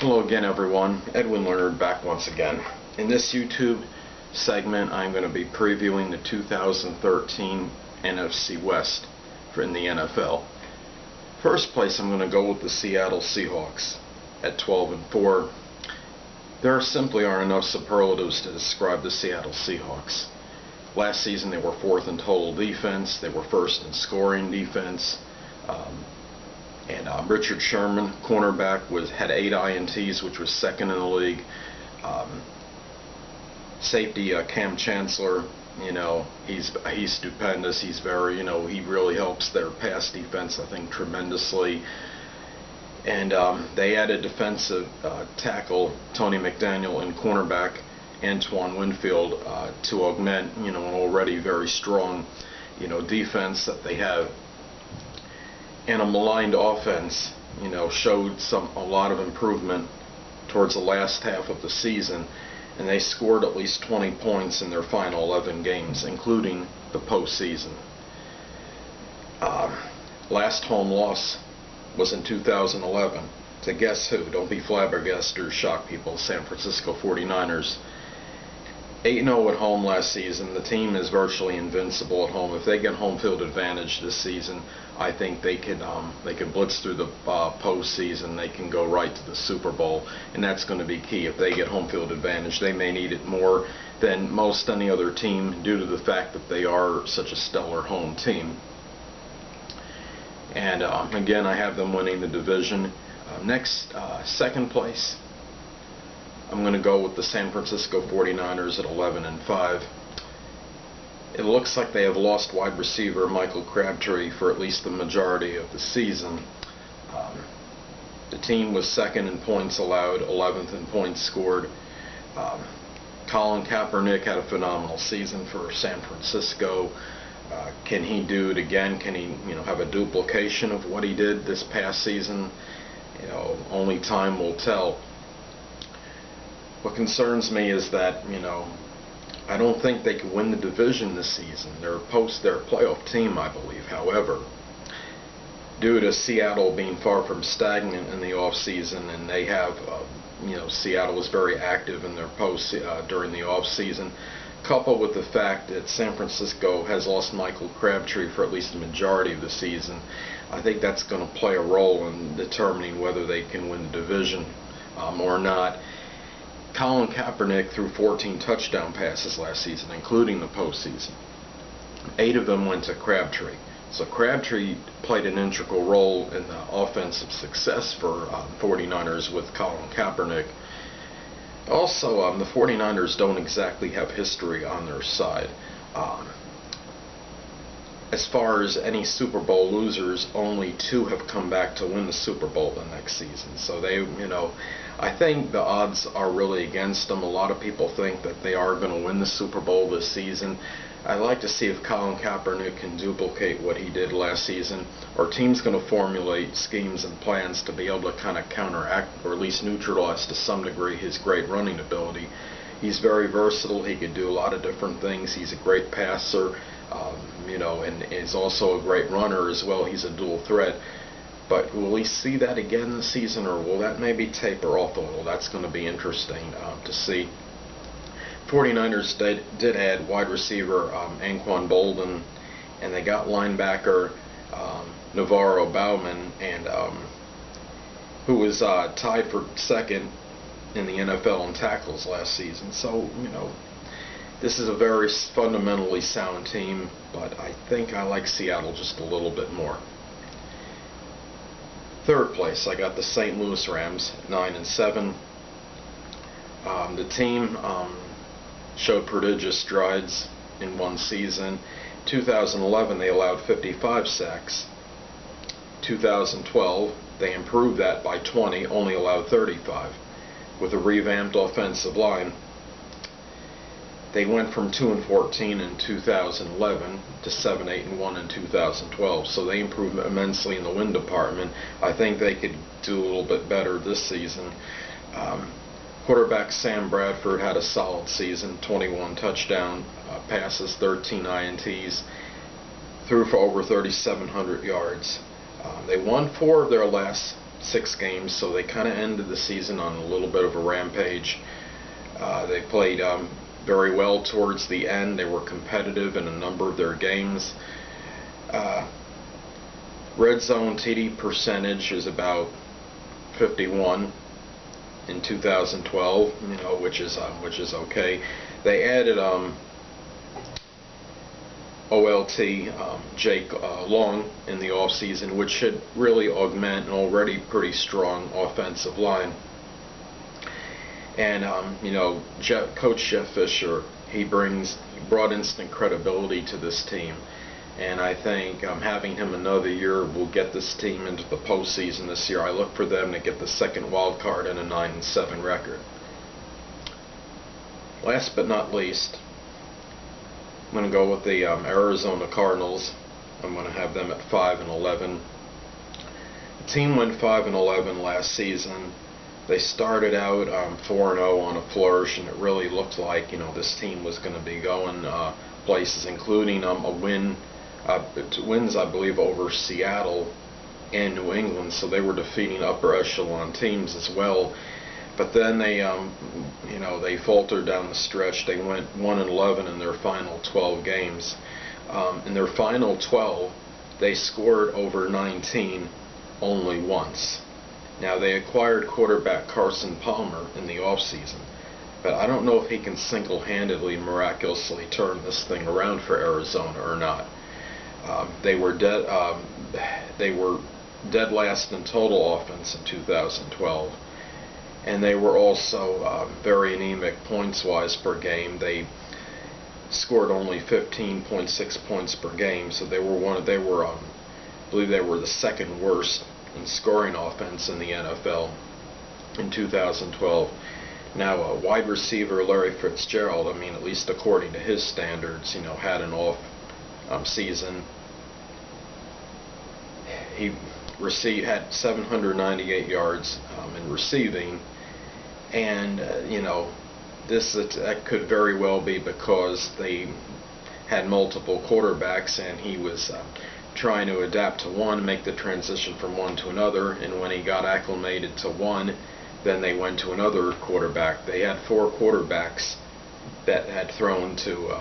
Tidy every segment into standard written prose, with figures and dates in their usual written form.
Hello again, everyone. Edwin Learnard back once again. In this YouTube segment, I'm going to be previewing the 2013 NFC West in the NFL. First place, I'm going to go with the Seattle Seahawks at 12-4. There simply aren't enough superlatives to describe the Seattle Seahawks. Last season, they were fourth in total defense. They were first in scoring defense. Richard Sherman, cornerback, had 8 INTs, which was second in the league. Safety Cam Chancellor, he's stupendous. He's very, he really helps their pass defense, I think, tremendously. And they added defensive tackle Tony McDaniel and cornerback Antoine Winfield to augment, an already very strong, defense that they have. And a maligned offense, showed a lot of improvement towards the last half of the season, and they scored at least 20 points in their final 11 games, including the postseason. Last home loss was in 2011 to guess who? Don't be flabbergasted or shock people. San Francisco 49ers. 8-0 at home last season. The team is virtually invincible at home. If they get home field advantage this season, I think they can blitz through the postseason. They can go right to the Super Bowl, and that's going to be key. If they get home field advantage, they may need it more than most any other team due to the fact that they are such a stellar home team. And again, I have them winning the division. Second place, I'm going to go with the San Francisco 49ers at 11-5. It looks like they have lost wide receiver Michael Crabtree for at least the majority of the season. The team was second in points allowed, 11th in points scored. Colin Kaepernick had a phenomenal season for San Francisco. Can he do it again? Can he, have a duplication of what he did this past season? Only time will tell. What concerns me is that, I don't think they can win the division this season. They're a playoff team, I believe. However, due to Seattle being far from stagnant in the offseason, and they have, Seattle was very active in their during the offseason, coupled with the fact that San Francisco has lost Michael Crabtree for at least the majority of the season, I think that's going to play a role in determining whether they can win the division or not. Colin Kaepernick threw 14 touchdown passes last season, including the postseason. 8 of them went to Crabtree. So Crabtree played an integral role in the offensive success for 49ers with Colin Kaepernick. Also, the 49ers don't exactly have history on their side. As far as any Super Bowl losers, only 2 have come back to win the Super Bowl the next season. So they, I think the odds are really against them. A lot of people think that they are going to win the Super Bowl this season. I'd like to see if Colin Kaepernick can duplicate what he did last season. Our team's going to formulate schemes and plans to be able to kind of counteract or at least neutralize to some degree his great running ability. He's very versatile. He can do a lot of different things. He's a great passer. And is also a great runner as well. He's a dual threat. But will we see that again this season, or will that maybe taper off a little? That's going to be interesting to see. 49ers did add wide receiver Anquan Bolden, and they got linebacker Navarro Bowman, and who was tied for second in the NFL in tackles last season. So, this is a very fundamentally sound team, but I think I like Seattle just a little bit more. Third place, I got the St. Louis Rams, 9-7. The team showed prodigious strides in one season. 2011, they allowed 55 sacks. 2012, they improved that by 20, only allowed 35. With a revamped offensive line, they went from 2-14 in 2011 to 7-8-1 in 2012. So they improved immensely in the win department. I think they could do a little bit better this season. Quarterback Sam Bradford had a solid season, 21 touchdown passes, 13 INTs, threw for over 3,700 yards. They won 4 of their last 6 games, so they kind of ended the season on a little bit of a rampage. They played very well towards the end. They were competitive in a number of their games. Red zone TD percentage is about 51 in 2012, which is okay. They added OLT Jake Long in the offseason, which should really augment an already pretty strong offensive line. And Coach Jeff Fisher, he brought instant credibility to this team, and I think having him another year will get this team into the postseason this year. I look for them to get the second wild card and a 9-7 record. Last but not least, I'm going to go with the Arizona Cardinals. I'm going to have them at 5-11. The team went 5-11 last season. They started out 4-0 on a flourish, and it really looked like this team was going to be going places, including a wins I believe over Seattle and New England. So they were defeating upper echelon teams as well. But then they faltered down the stretch. They went 1-11 in their final 12 games. In their final 12, they scored over 19 only once. Now, they acquired quarterback Carson Palmer in the offseason, but I don't know if he can single-handedly, miraculously turn this thing around for Arizona or not. They were dead last in total offense in 2012. And they were also very anemic points-wise per game. They scored only 15.6 points per game, so I believe they were the second worst in scoring offense in the NFL in 2012. Now, wide receiver Larry Fitzgerald, at least according to his standards, had an off season. He had 798 yards in receiving. And that could very well be because they had multiple quarterbacks, and he was trying to adapt to one, make the transition from one to another. And when he got acclimated to one, then they went to another quarterback. They had 4 quarterbacks that had thrown to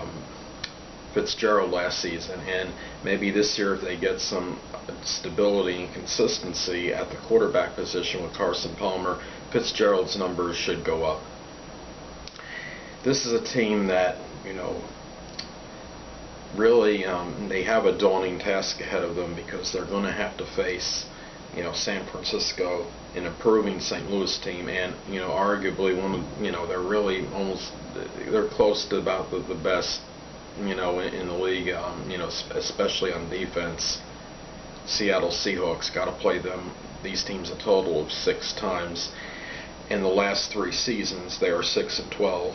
Fitzgerald last season, and maybe this year if they get some stability and consistency at the quarterback position with Carson Palmer, Fitzgerald's numbers should go up. This is a team that, really they have a daunting task ahead of them, because they're going to have to face, San Francisco, an improving St. Louis team, and, arguably they're close to about the best, in the league, especially on defense. Seattle Seahawks got to play these teams a total of 6 times. In the last 3 seasons, they are 6-12.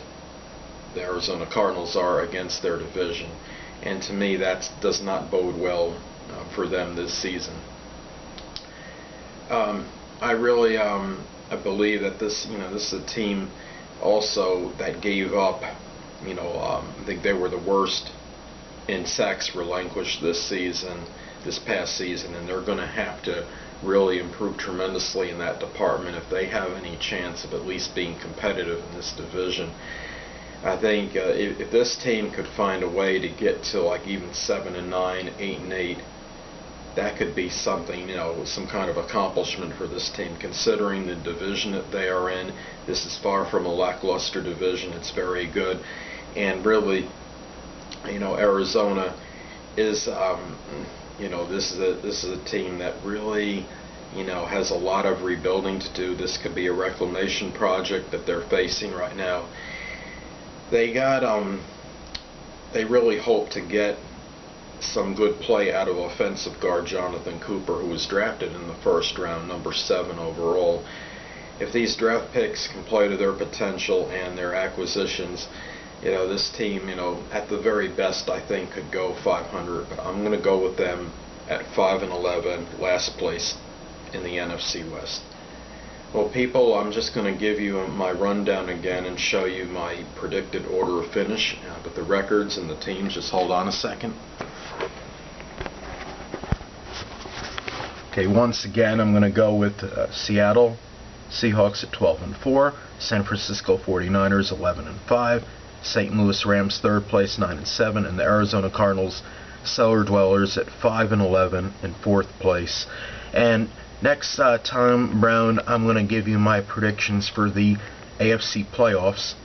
The Arizona Cardinals are against their division, and to me, that does not bode well for them this season. I really I believe that this is a team also that gave up. I think they were the worst in sacks relinquished this past season, and they're going to have to really improve tremendously in that department if they have any chance of at least being competitive in this division. I think if this team could find a way to get to like even 7-9, 8-8, that could be something, some kind of accomplishment for this team, considering the division that they are in. This is far from a lackluster division. It's very good, and really, Arizona is, this is a team that really, has a lot of rebuilding to do. This could be a reclamation project that they're facing right now. They really hope to get some good play out of offensive guard Jonathan Cooper, who was drafted in the first round, number 7 overall. If these draft picks can play to their potential and their acquisitions, this team, at the very best, I think could go 500. But I'm going to go with them at 5-11, last place in the NFC West. Well, people, I'm just going to give you my rundown again and show you my predicted order of finish. But the records and the teams, just hold on a second. Okay, once again, I'm going to go with Seattle Seahawks at 12-4, San Francisco 49ers 11-5, St. Louis Rams 3rd place 9-7, and the Arizona Cardinals cellar dwellers at 5-11 in 4th place. And next time round, I'm going to give you my predictions for the AFC playoffs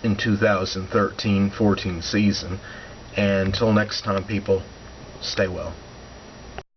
in 2013-14 season. And until next time, people, stay well.